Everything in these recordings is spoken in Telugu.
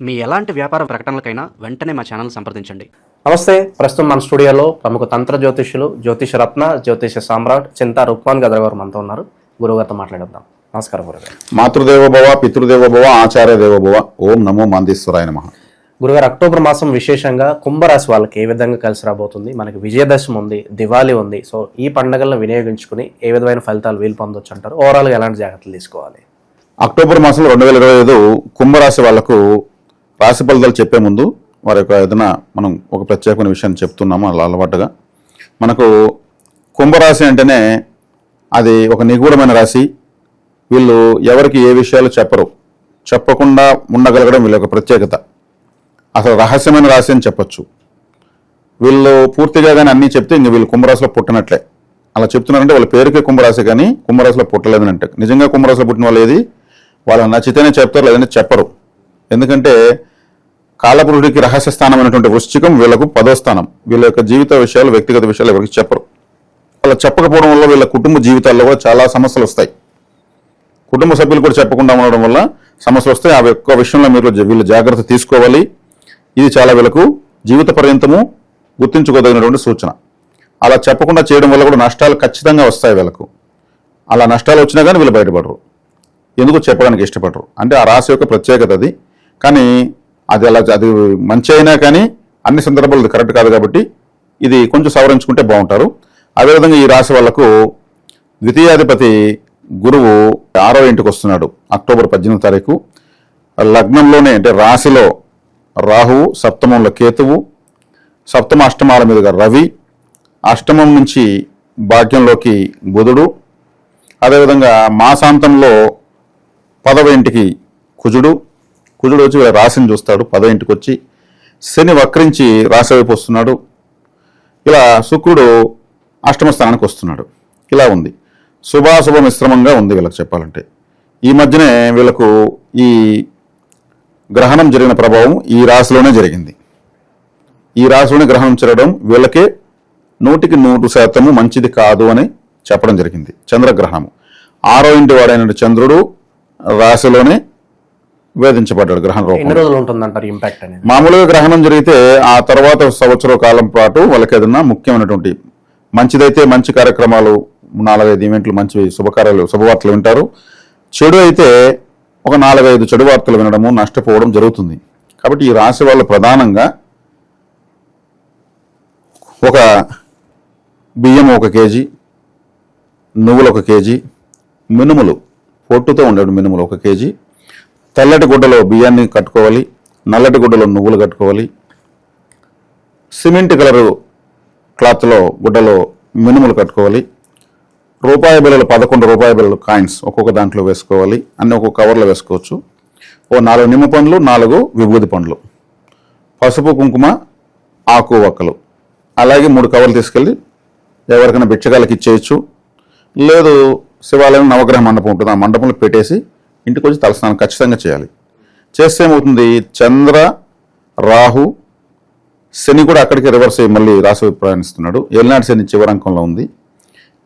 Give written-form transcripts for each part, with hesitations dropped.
మీ ఎలాంటి వ్యాపార ప్రకటనలకైనా వెంటనే మా ఛానల్ సంప్రదించండి. నమస్తే. ప్రస్తుతం మన స్టూడియోలో ప్రముఖ తంత్ర జ్యోతిష్యులు, జ్యోతిష రత్న, జ్యోతిష సామ్రాట్ చింతా రుక్మాన్ గదర్ గారు మనతో ఉన్నారు. గురువుగారితో మాట్లాడదాం. నమస్కారం గురుగారు. మాతృదేవోభవ, పితృదేవోభవ, ఆచార్య దేవోభవ. ఓం నమో మాందేశ్వరాయ నమః. గురుగారు, అక్టోబర్ మాసం విశేషంగా కుంభరాశి వాళ్ళకి ఏ విధంగా కలిసి రాబోతుంది? మనకి విజయదశమి ఉంది, దివాళీ ఉంది. సో ఈ పండుగలను వినియోగించుకుని ఏ విధమైన ఫలితాలు వీలు పొందొచ్చు అంటారు? ఓవరాల్గా ఎలాంటి జాగ్రత్తలు తీసుకోవాలి? అక్టోబర్ మాసంలో 2025 కుంభరాశి వాళ్లకు రాశి ఫలితాలు చెప్పే ముందు వారి యొక్క ఏదైనా మనం ఒక ప్రత్యేకమైన విషయాన్ని చెప్తున్నాము. అలా అలవాటుగా మనకు కుంభరాశి అంటేనే అది ఒక నిగూఢమైన రాశి. వీళ్ళు ఎవరికి ఏ విషయాలు చెప్పకుండా ఉండగలగడం వీళ్ళ యొక్క ప్రత్యేకత. అసలు రహస్యమైన రాశి అని చెప్పచ్చు. వీళ్ళు పూర్తిగా కానీ అన్నీ చెప్తే ఇంక వీళ్ళు కుంభరాశిలో పుట్టినట్లే. అలా చెప్తున్నారంటే వాళ్ళ పేరుకే కుంభరాశి కానీ కుంభరాశిలో పుట్టలేదని అంటే. నిజంగా కుంభరాశిలో పుట్టిన వాళ్ళు ఏది వాళ్ళకి నచ్చితేనే చెప్తారు, లేదంటే చెప్పరు. ఎందుకంటే కాలపురుషుడికి రహస్య స్థానమైనటువంటి వృశ్చికం వీళ్ళకు 10వ స్థానం. వీళ్ళ యొక్క జీవిత విషయాలు, వ్యక్తిగత విషయాలు ఎవరికి చెప్పరు. అలా చెప్పకపోవడం వల్ల వీళ్ళ కుటుంబ జీవితాల్లో కూడా చాలా సమస్యలు వస్తాయి. కుటుంబ సభ్యులు కూడా చెప్పకుండా ఉండడం వల్ల సమస్యలు వస్తాయి. ఆ యొక్క విషయంలో వీళ్ళు జాగ్రత్త తీసుకోవాలి. ఇది చాలా వీళ్ళకు జీవిత పర్యంతము గుర్తించుకోదగినటువంటి సూచన. అలా చెప్పకుండా చేయడం వల్ల కూడా నష్టాలు ఖచ్చితంగా వస్తాయి వీళ్ళకు. అలా నష్టాలు వచ్చినా కానీ వీళ్ళు బయటపడరు. ఎందుకు చెప్పడానికి ఇష్టపడరు అంటే ఆ రాశి యొక్క ప్రత్యేకత అది. కానీ అది మంచి అయినా కానీ అన్ని సందర్భాలు ఇది కరెక్ట్ కాదు. కాబట్టి ఇది కొంచెం సవరించుకుంటే బాగుంటారు. అదేవిధంగా ఈ రాశి వాళ్లకు ద్వితీయాధిపతి గురువు 6వ ఇంటికి వస్తున్నాడు. అక్టోబర్ 18వ తారీఖు లగ్నంలోనే అంటే రాశిలో రాహువు, సప్తమంలో కేతువు, సప్తమ అష్టమాల మీదుగా రవి, అష్టమం నుంచి భాగ్యంలోకి బుధుడు, అదేవిధంగా మాసాంతంలో 10వ ఇంటికి కుజుడు వచ్చి రాశిని చూస్తాడు. 10వ ఇంటికి వచ్చి శని వక్రించి రాశి వైపు వస్తున్నాడు. ఇలా శుక్రుడు అష్టమ స్థానానికి వస్తున్నాడు. ఇలా ఉంది. శుభాశుభ మిశ్రమంగా ఉంది వీళ్ళకి చెప్పాలంటే. ఈ మధ్యనే వీళ్ళకు ఈ గ్రహణం జరిగిన ప్రభావం ఈ రాశిలోనే జరిగింది. ఈ రాశిలోనే గ్రహణం జరగడం వీళ్ళకే 100% మంచిది కాదు అని చెప్పడం జరిగింది. చంద్రగ్రహణము 6వ ఇంటి వాడైన చంద్రుడు రాశిలోనే వేధించబడ్డాడు గ్రహణ రూపంలో. ఎన్ని రోజులు ఉంటుందంటారు ఇంపాక్ట్ అనేది? మామూలుగా గ్రహణం జరిగితే ఆ తర్వాత సంవత్సర కాలం పాటు వాళ్ళకి ఏదైనా ముఖ్యమైనటువంటి మంచిదైతే మంచి కార్యక్రమాలు 4-5 ఈవెంట్లు, మంచి శుభవార్తలు వింటారు. చెడు అయితే ఒక 4-5 చెడు వార్తలు వినడము, నష్టపోవడం జరుగుతుంది. కాబట్టి ఈ రాశి వాళ్ళు ప్రధానంగా ఒక బియ్యం 1 కేజీ, నువ్వులు 1 కేజీ, మినుములు పొట్టుతో ఉండే మినుములు 1 కేజీ, తెల్లటి గుడ్డలో బియ్యాన్ని కట్టుకోవాలి, నల్లటి గుడ్డలో నువ్వులు కట్టుకోవాలి, సిమెంట్ కలరు క్లాత్లో గుడ్డలో మినుములు కట్టుకోవాలి, రూపాయి బిళ్ళలు 11 రూపాయి బిళ్ళలు కాయిన్స్ ఒక్కొక్క దాంట్లో వేసుకోవాలి. అన్ని ఒక్కొక్క కవర్లో వేసుకోవచ్చు. 4 నిమ్మ పండ్లు, 4 విభూది పండ్లు, పసుపు కుంకుమ, ఆకు వక్కలు, అలాగే 3 కవర్లు తీసుకెళ్ళి ఎవరికైనా భిక్షగాలకి ఇచ్చేయచ్చు. లేదు శివాలయం నవగ్రహ మండపం ఉంటుంది, ఆ మండపంలో పెట్టేసి ఇంటికి వచ్చి తలస్నానం ఖచ్చితంగా చేయాలి. చేస్తే ఏమవుతుంది, చంద్ర రాహు శని కూడా అక్కడికి రివర్స్ అయ్యి మళ్ళీ రాశి ప్రయాణిస్తున్నాడు. ఏలినాటి శని చివరంకంలో ఉంది.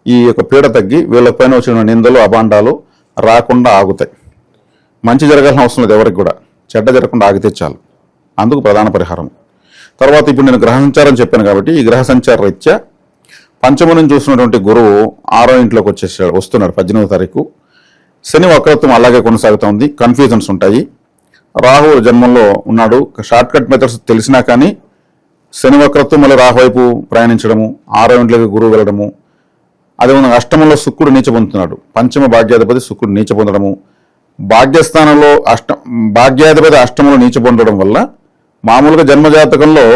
ఈ యొక్క పీడ తగ్గి వీళ్ళపైన వచ్చిన నిందలు, అభాండాలు రాకుండా ఆగుతాయి. మంచి జరగాల్సిన అవసరం లేదు ఎవరికి కూడా, చెడ్డ జరగకుండా ఆగితే చాలు. అందుకు ప్రధాన పరిహారం. తర్వాత ఇప్పుడు నేను గ్రహ సంచారం చెప్పాను కాబట్టి ఈ గ్రహ సంచార రీత్యా పంచమ నుంచి చూసినటువంటి గురువు 6వ ఇంట్లోకి వస్తున్నాడు 18వ తారీఖు. శని వక్రత్వం అలాగే కొనసాగుతోంది. కన్ఫ్యూజన్స్ ఉంటాయి. రాహు జన్మంలో ఉన్నాడు. షార్ట్ కట్ మెథడ్స్ తెలిసినా కానీ శని వక్రత్వం మళ్ళీ రాహు వైపు ప్రయాణించడము, 6వ ఇంట్లోకి గురువు వెళ్ళడము, అదేవిధంగా అష్టమంలో శుక్రుడు నీచ పొందుతున్నాడు. పంచమ భాగ్యాధిపతి శుక్రుడు నీచ పొందడము, భాగ్యస్థానంలో భాగ్యాధిపతి అష్టమంలో నీచ పొందడం వల్ల మామూలుగా జన్మజాతకంలో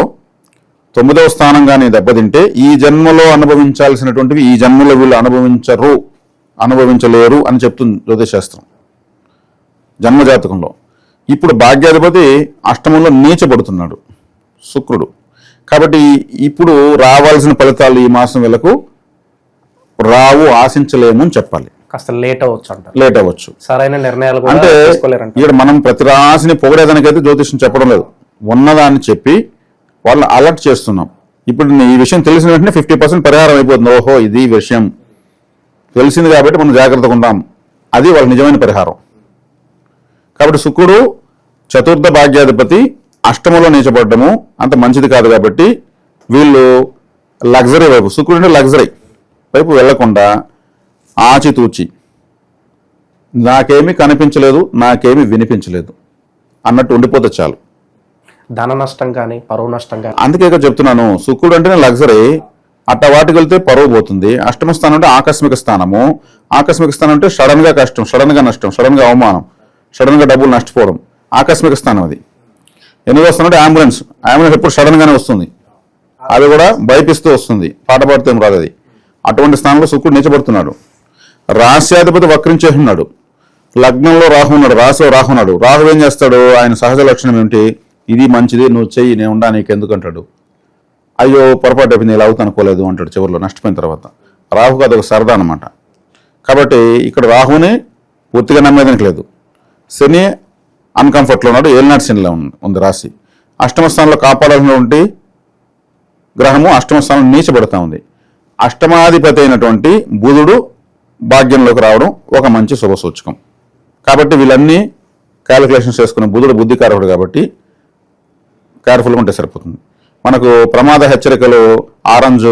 9వ స్థానం కానీ దెబ్బతింటే ఈ జన్మలో అనుభవించాల్సినటువంటివి ఈ జన్మలో వీళ్ళు అనుభవించలేరు అని చెప్తుంది జ్యోతిశాస్త్రం జన్మజాతకంలో. ఇప్పుడు భాగ్యాధిపతి అష్టమంలో నీచబడుతున్నాడు శుక్రుడు. కాబట్టి ఇప్పుడు రావాల్సిన ఫలితాలు ఈ మాసం వీళ్ళకు రావు, ఆశించలేము అని చెప్పాలి. కాస్త లేట్ అవ్వచ్చు. సరైన నిర్ణయాలు అంటే ఇక్కడ మనం ప్రతి రాశిని పొగడేదానికైతే జ్యోతిష్యం చెప్పడం లేదు, ఉన్నదాన్ని చెప్పి వాళ్ళని అలర్ట్ చేస్తున్నాం. ఇప్పుడు ఈ విషయం తెలిసిన వెంటనే 50% పరిహారం అయిపోతుంది. ఓహో ఇది విషయం తెలిసింది కాబట్టి మనం జాగ్రత్తగా ఉంటాం, అది వాళ్ళ నిజమైన పరిహారం. కాబట్టి శుక్రుడు చతుర్థ భాగ్యాధిపతి అష్టమంలో నీచబడ్డము అంత మంచిది కాదు కాబట్టి వీళ్ళు లగ్జరీ వైపు, శుక్రుడు అంటే లగ్జరీ వైపు వెళ్లకుండా ఆచితూచి నాకేమీ కనిపించలేదు, నాకేమీ వినిపించలేదు అన్నట్టు ఉండిపోతే చాలు. ధన నష్టం కానీ పరువు నష్టం కానీ. అందుకే చెప్తున్నాను, శుక్రుడు అంటేనే లగ్జరీ, అట్ట వాటికి వెళ్తే పరువు పోతుంది. అష్టమ స్థానం అంటే ఆకస్మిక స్థానము, ఆకస్మిక స్థానం అంటే సడన్ గా కష్టం, సడన్ గా నష్టం, సడన్ గా అవమానం, సడన్ గా డబ్బులు నష్టపోవడం, ఆకస్మిక స్థానం అది. ఎనిమిదో స్థానం అంటే అంబులెన్స్ ఎప్పుడు సడన్ గానే వస్తుంది, అది కూడా భయపిస్తూ వస్తుంది, పాట పాడితే రాదు అది. అటువంటి స్థానంలో శుక్రుడు నీచబడుతున్నాడు. రాశ్యాధిపతి వక్రించేస్తున్నాడు, లగ్నంలో రాహు ఉన్నాడు, రాశిలో రాహు ఉన్నాడు. రాహు ఏం చేస్తాడు, ఆయన సహజ లక్షణం ఏమిటి, ఇది మంచిది నువ్వు చెయ్యి, నేను ఉండా నీకు ఎందుకు అంటాడు. అయ్యో పొరపాటు అయిపోయింది, ఇలా అవుతా అనుకోలేదు అంటాడు చివరిలో నష్టపోయిన తర్వాత. రాహుకు అదొక సరదా అనమాట. కాబట్టి ఇక్కడ రాహుని పూర్తిగా నమ్మేదానికి లేదు. శని అన్కంఫర్ట్లో ఉన్నాడు, ఏలినాటి శనిలో ఉంది రాశి. అష్టమ స్థానంలో కాపాడాల్సినటువంటి గ్రహము అష్టమ స్థానం నీచబడతా ఉంది. అష్టమాధిపతి అయినటువంటి బుధుడు భాగ్యంలోకి రావడం ఒక మంచి శుభ సూచకం. కాబట్టి వీళ్ళన్నీ క్యాలిక్యులేషన్స్ చేసుకున్న బుధుడు బుద్ధికారకుడు కాబట్టి కేర్ఫుల్గా ఉంటే సరిపోతుంది. మనకు ప్రమాద హెచ్చరికలు ఆరెంజ్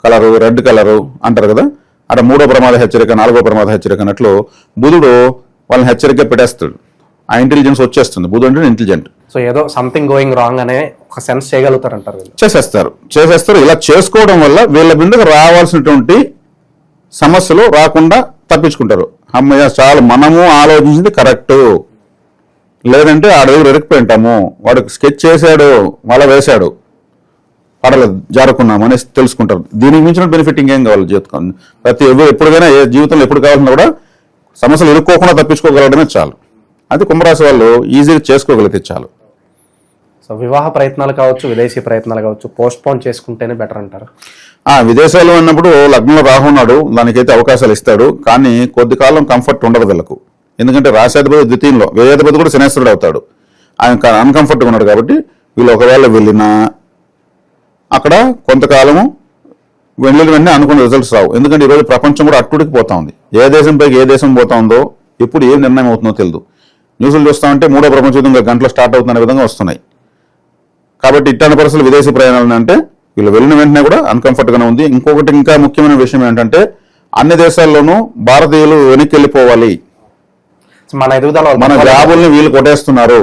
కలరు, రెడ్ కలరు అంటారు కదా, అక్కడ 3వ ప్రమాద హెచ్చరిక, 4వ ప్రమాద హెచ్చరిక అన్నట్లు బుధుడు వాళ్ళని హెచ్చరిక పెట్టేస్తాడు. ఆ ఇంటెలిజెన్స్ వచ్చేస్తుంది. బుధుడు అంటే ఇంటెలిజెంట్. సో ఏదో సంథింగ్ గోయింగ్ రాంగ్ అనే ఒక సెన్స్ చేయగలుగుతారు అంటారు. చేసేస్తారు. ఇలా చేసుకోవడం వల్ల వీళ్ళ బిందుకు రావాల్సినటువంటి సమస్యలు రాకుండా తప్పించుకుంటారు. అమ్మయ్య చాలు, మనము ఆలోచించింది కరెక్ట్, లేదంటే ఆ దగ్గర ఇరుక్కుపోయి ఉంటాము, వాడు స్కెచ్ చేశాడు మళ్ళీ వేశాడు పడలేదు జారుకున్నాము అనేసి తెలుసుకుంటారు. దీనికి మించిన బెనిఫిట్ ఇంకేం కావాలి జీవితం. ఎప్పుడైనా ఏ జీవితంలో ఎప్పుడు కావాలన్నా కూడా సమస్యలు ఇరుక్కోకుండా తప్పించుకోగలగడమే చాలు. అది కుంభరాశి వాళ్ళు ఈజీగా చేసుకోగలిగితే చాలు. సో వివాహ ప్రయత్నాలు కావచ్చు, విదేశీ ప్రయత్నాలు కావచ్చు, పోస్ట్ పోన్ చేసుకుంటేనే బెటర్ అంటారు. విదేశాలు ఉన్నప్పుడు లగ్నంలో రాహు ఉన్నాడు, దానికైతే అవకాశాలు ఇస్తాడు. కానీ కొద్ది కాలం కంఫర్ట్ ఉండదు వీళ్ళకు. ఎందుకంటే రాశాధిపతి ద్వితీయంలో, వ్యయాధిపతి కూడా శనేశ్వరుడు అవుతాడు. ఆయన అన్కంఫర్ట్గా ఉన్నాడు కాబట్టి వీళ్ళు ఒకవేళ వెళ్ళినా అక్కడ కొంతకాలము వెళ్ళిన వెంటనే అనుకున్న రిజల్ట్స్ రావు. ఎందుకంటే ఈరోజు ప్రపంచం కూడా అట్టుడికి పోతా ఉంది. ఏ దేశం పైకి ఏ దేశం పోతా ఉందో, ఎప్పుడు ఏ నిర్ణయం అవుతుందో తెలియదు. న్యూస్లు చూస్తామంటే 3వ ప్రపంచ యుద్ధం గంటలో స్టార్ట్ అవుతున్న విధంగా వస్తున్నాయి. కాబట్టి ఇట్లాంటి పరిస్థితులు విదేశీ ప్రయాణాలు అంటే వీళ్ళు వెళ్ళిన వెంటనే కూడా అన్కంఫర్ట్గానే ఉంది. ఇంకొకటి ఇంకా ముఖ్యమైన విషయం ఏంటంటే అన్ని దేశాల్లోనూ భారతీయులు వెనక్కి వెళ్ళిపోవాలి, మన ఎదుగుదల, మన జాబుల్ని వీళ్ళు కొట్టేస్తున్నారు,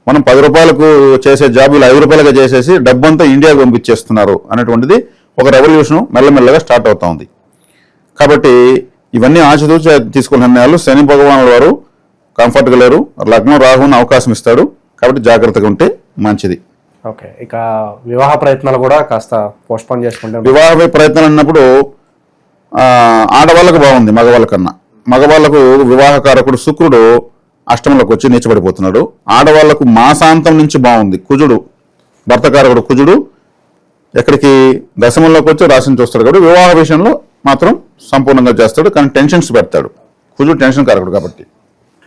మనం 10 రూపాయలకు చేసే జాబులు 5 రూపాయలుగా చేసేసి డబ్బంతా ఇండియాకు పంపించేస్తున్నారు అనేటువంటిది ఒక రెవల్యూషన్ మెల్లమెల్లగా స్టార్ట్ అవుతా ఉంది. కాబట్టి ఇవన్నీ ఆచితూచి తీసుకున్న నిర్ణయాలు. శని భగవానుల వారు కంఫర్ట్గా లేరు, లగ్నం రాహుని అవకాశం ఇస్తాడు. కాబట్టి జాగ్రత్తగా ఉంటే మంచిది. ఓకే, ఇక వివాహ ప్రయత్నాలు కూడా కాస్త పోస్ట్ పోన్ చేసుకుంటే. వివాహ ప్రయత్నాలు అన్నప్పుడు ఆడవాళ్ళకు బాగుంది మగవాళ్ళ కన్నా. మగవాళ్లకు వివాహకారకుడు శుక్రుడు అష్టమంలోకి వచ్చి నీచబడిపోతున్నాడు. ఆడవాళ్లకు మాసాంతం నుంచి బాగుంది. కుజుడు భర్తకారకుడు కుజుడు ఎక్కడికి దశమంలోకి వచ్చి రాశిని చూస్తాడు కాబట్టి వివాహ విషయంలో మాత్రం సంపూర్ణంగా చేస్తాడు. కానీ టెన్షన్స్ పెడతాడు. కుజుడు టెన్షన్ కారకుడు కాబట్టి.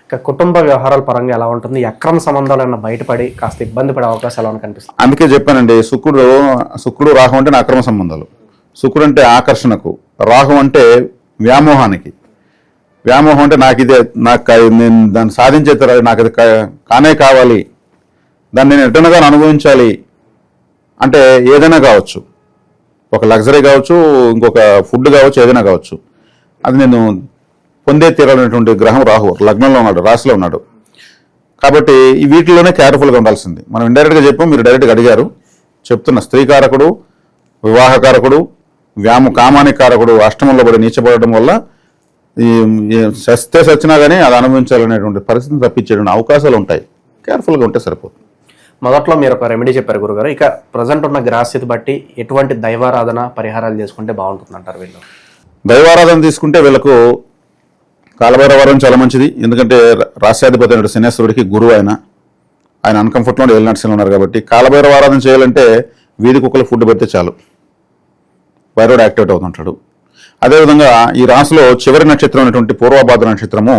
ఇక కుటుంబ వ్యవహారాల పరంగా ఎలా ఉంటుంది? అక్రమ సంబంధాలన్నా బయటపడి కాస్త ఇబ్బంది పడే అవకాశాలు అని కనిపిస్తుంది. అందుకే చెప్పానండి, శుక్రుడు రాహు అంటే అక్రమ సంబంధాలు. శుక్రుడు అంటే ఆకర్షణకు, రాహు అంటే వ్యామోహానికి. వ్యామోహం అంటే నేను దాన్ని సాధించే నాకు అది కానే కావాలి, దాన్ని నేను ఎటనగా అనుభవించాలి అంటే ఏదైనా కావచ్చు, ఒక లగ్జరీ కావచ్చు, ఇంకొక ఫుడ్ కావచ్చు, ఏదైనా కావచ్చు, అది నేను పొందే తీరాలనేటువంటి గ్రహం రాహు లగ్నంలో ఉన్నాడు, రాశిలో ఉన్నాడు. కాబట్టి వీటిలోనే కేర్ఫుల్గా ఉండాల్సింది. మనం ఇండైరెక్ట్గా చెప్పాం, మీరు డైరెక్ట్గా అడిగారు. చెప్తున్న స్త్రీకారకుడు, వివాహకారకుడు, కామానికి కారకుడు అష్టమంలో పడి నీచబడడం వల్ల సచ్చినా కానీ అది అనుభవించాలనేటువంటి పరిస్థితిని తప్పించేటువంటి అవకాశాలు ఉంటాయి. కేర్ఫుల్గా ఉంటే సరిపోతుంది. మొదట్లో మీరు ఒక రెమెడీ చెప్పారు గురుగారు. ఇక ప్రజెంట్ ఉన్న గ్రహస్థితి బట్టి ఎటువంటి దైవారాధన పరిహారాలు చేసుకుంటే బాగుంటుంది అంటారు వీళ్ళు? దైవారాధన తీసుకుంటే వీళ్ళకు కాలభైరవారం చాలా మంచిది. ఎందుకంటే రాశ్యాధిపతి అయిన శనేశ్వరుడికి గురువు ఆయన అన్కంఫర్ట్లో వెళ్ళినట్టు ఉన్నారు కాబట్టి కాలభైరవారాధన చేయాలంటే వీధి కుక్కలు ఫుడ్ పెడితే చాలు, భైరవుడు యాక్టివేట్ అవుతుంటాడు. అదేవిధంగా ఈ రాశిలో చివరి నక్షత్రం అయినటువంటి పూర్వభాద్ర నక్షత్రముకి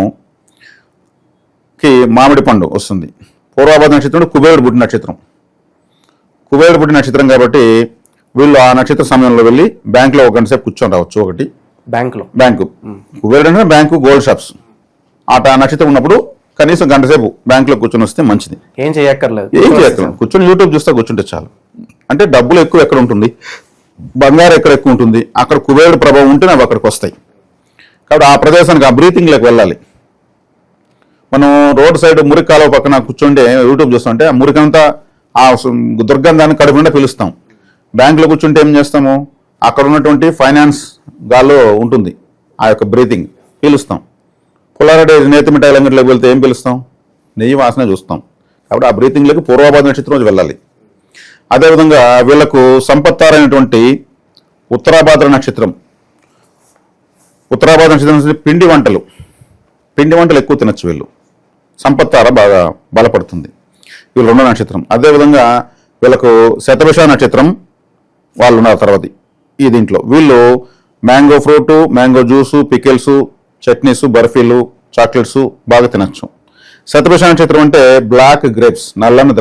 మామిడి పండు వస్తుంది. పూర్వభాద్ర నక్షత్రం కుబేరుడు పుట్టిన నక్షత్రం. కుబేరుడు పుట్టిన నక్షత్రం కాబట్టి వీళ్ళు ఆ నక్షత్ర సమయంలో వెళ్ళి బ్యాంకులో ఒక గంట సేపు కూర్చొని రావచ్చు. ఒకటి బ్యాంకు కుబేరుడు అంటే బ్యాంకు, గోల్డ్ షాప్స్ ఆ నక్షత్రం ఉన్నప్పుడు కనీసం గంట సేపు బ్యాంకులో కూర్చొని వస్తే మంచిది. ఏం చేయక్కర్లేదు, ఏం చేయక్కర్లేదు, కూర్చొని యూట్యూబ్ చూస్తా కూర్చుంటే చాలు. అంటే డబ్బులు ఎక్కువ ఎక్కడ ఉంటుంది, బంగారం ఎక్కడ ఎక్కువ ఉంటుంది, అక్కడ కుబేరుడు ప్రభావం ఉంటే అవి అక్కడికి వస్తాయి. కాబట్టి ఆ ప్రదేశానికి ఆ బ్రీతింగ్లోకి వెళ్ళాలి. మనం రోడ్ సైడ్ మురికి కాలువ పక్కన కూర్చుంటే యూట్యూబ్ చూస్తుంటే ఆ మురికంతా ఆ దుర్గంధాన్ని కడుపుకుండా పిలుస్తాం. బ్యాంకులో కూర్చుంటే ఏం చేస్తాము, అక్కడ ఉన్నటువంటి ఫైనాన్స్ గాల్లో ఉంటుంది ఆ యొక్క బ్రీతింగ్ పీలుస్తాం. పుల్లారెడ్డి నేతి మిఠాయి అంగడిలోకి వెళ్తే ఏం పిలుస్తాం, నెయ్యి వాసన చూస్తాం. కాబట్టి ఆ బ్రీతింగ్లోకి పూర్వాభాద నక్షత్రం రోజు వెళ్ళాలి. అదేవిధంగా వీళ్లకు సంపత్తారైనటువంటి ఉత్తరాభాద్ర నక్షత్రం, ఉత్తరాభాద్ర నక్షత్రం పిండి వంటలు ఎక్కువ తినచ్చు. వీళ్ళు సంపత్తార బాగా బలపడుతుంది. వీళ్ళు 2వ నక్షత్రం. అదేవిధంగా వీళ్ళకు శతభిష నక్షత్రం వాళ్ళు ఉన్నారు తర్వాత ఈ దీంట్లో. వీళ్ళు mango fruit, mango juice, pickles, chutneys, బర్ఫీలు, చాక్లెట్స్ బాగా తినచ్చు. శతభిష నక్షత్రం అంటే బ్లాక్ గ్రేప్స్, నల్లని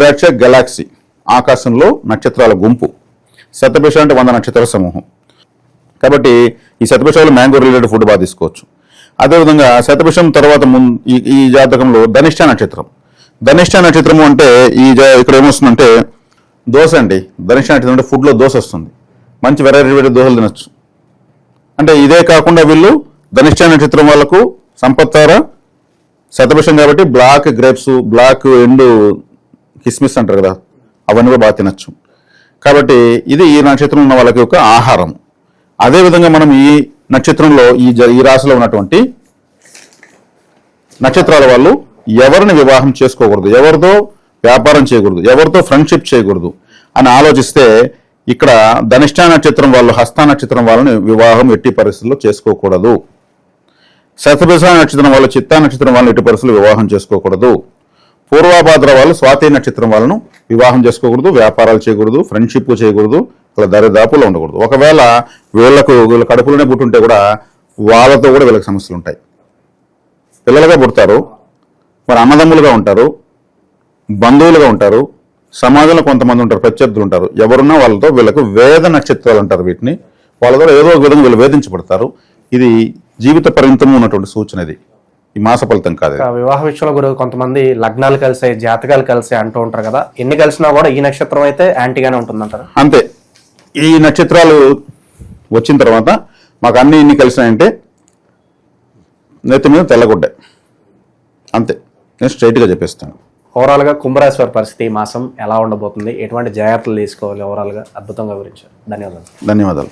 ద్రాక్ష గెలాక్సీ, ఆకాశంలో నక్షత్రాల గుంపు. శతభిష అంటే 100 నక్షత్రాల సమూహం. కాబట్టి ఈ శతభిషంలో మ్యాంగో రిలేటెడ్ ఫుడ్ బాగా తీసుకోవచ్చు. అదేవిధంగా శతభిషం తర్వాత ఈ జాతకంలో ధనిష్ట నక్షత్రము అంటే ఇక్కడ ఏమొస్తుందంటే దోశ అండి. ధనిష్ట నక్షత్రం అంటే ఫుడ్లో దోశ వస్తుంది, మంచి వెరైటీ దోశలు తినచ్చు. అంటే ఇదే కాకుండా వీళ్ళు ధనిష్ట నక్షత్రం వాళ్ళకు సంపత్తార శతభిషం కాబట్టి బ్లాక్ గ్రేప్స్, బ్లాక్ ఎండు కిస్మిస్ అంటారు కదా, అవన్నీ కూడా బాగా తినచ్చు. కాబట్టి ఇది ఈ నక్షత్రం ఉన్న వాళ్ళకి ఒక ఆహారం. అదేవిధంగా మనం ఈ నక్షత్రంలో ఈ రాశిలో ఉన్నటువంటి నక్షత్రాల వాళ్ళు ఎవరిని వివాహం చేసుకోకూడదు, ఎవరితో వ్యాపారం చేయకూడదు, ఎవరితో ఫ్రెండ్షిప్ చేయకూడదు అని ఆలోచిస్తే ఇక్కడ ధనిష్ట నక్షత్రం వాళ్ళు, హస్త నక్షత్రం వాళ్ళని వివాహం ఎట్టి పరిస్థితుల్లో చేసుకోకూడదు. శతభిష నక్షత్రం వాళ్ళు, చిత్తా నక్షత్రం వాళ్ళని ఎట్టి పరిస్థితుల్లో వివాహం చేసుకోకూడదు. పూర్వభాద్ర వాళ్ళు, స్వాతి నక్షత్రం వాళ్ళను వివాహం చేసుకోకూడదు, వ్యాపారాలు చేయకూడదు, ఫ్రెండ్షిప్ చేయకూడదు, అలా దరిదాపులో ఉండకూడదు. ఒకవేళ వీళ్ళ కడుపులోనే పుట్టుంటే కూడా వాళ్ళతో కూడా వీళ్ళకి సమస్యలు ఉంటాయి. పిల్లలుగా పుడతారు, మరి అన్నదమ్ములుగా ఉంటారు, బంధువులుగా ఉంటారు, సమాజంలో కొంతమంది ఉంటారు, ప్రత్యర్థులు ఉంటారు. ఎవరున్నా వాళ్ళతో వీళ్ళకు వేద నక్షత్రాలు అంటారు. వీటిని వాళ్ళతో ఏదో ఒక విధంగా వీళ్ళు వేధించబడతారు. ఇది జీవిత పర్యంతం ఉన్నటువంటి సూచన. ఇది ఈ మాస ఫలితం కాదు. వివాహ విషయంలో గురువు కొంతమంది లగ్నాలు కలిసాయి, జాతకాలు కలిసాయి అంటూ ఉంటారు కదా, ఎన్ని కలిసినా కూడా ఈ నక్షత్రం అయితే యాంటీగానే ఉంటుందంటారు. అంతే. ఈ నక్షత్రాలు వచ్చిన తర్వాత మాకు ఇన్ని కలిసినాయంటే నెత్తి మీద తెల్లగుడ్డే, అంతే. నేను స్ట్రైట్గా చెప్పేస్తాను. ఓవరాల్గా కుంభరాశి వారి పరిస్థితి ఈ మాసం ఎలా ఉండబోతుంది, ఎటువంటి జాగ్రత్తలు తీసుకోవాలి, ఓవరాల్గా అద్భుతంగా వివరించారు. ధన్యవాదాలు.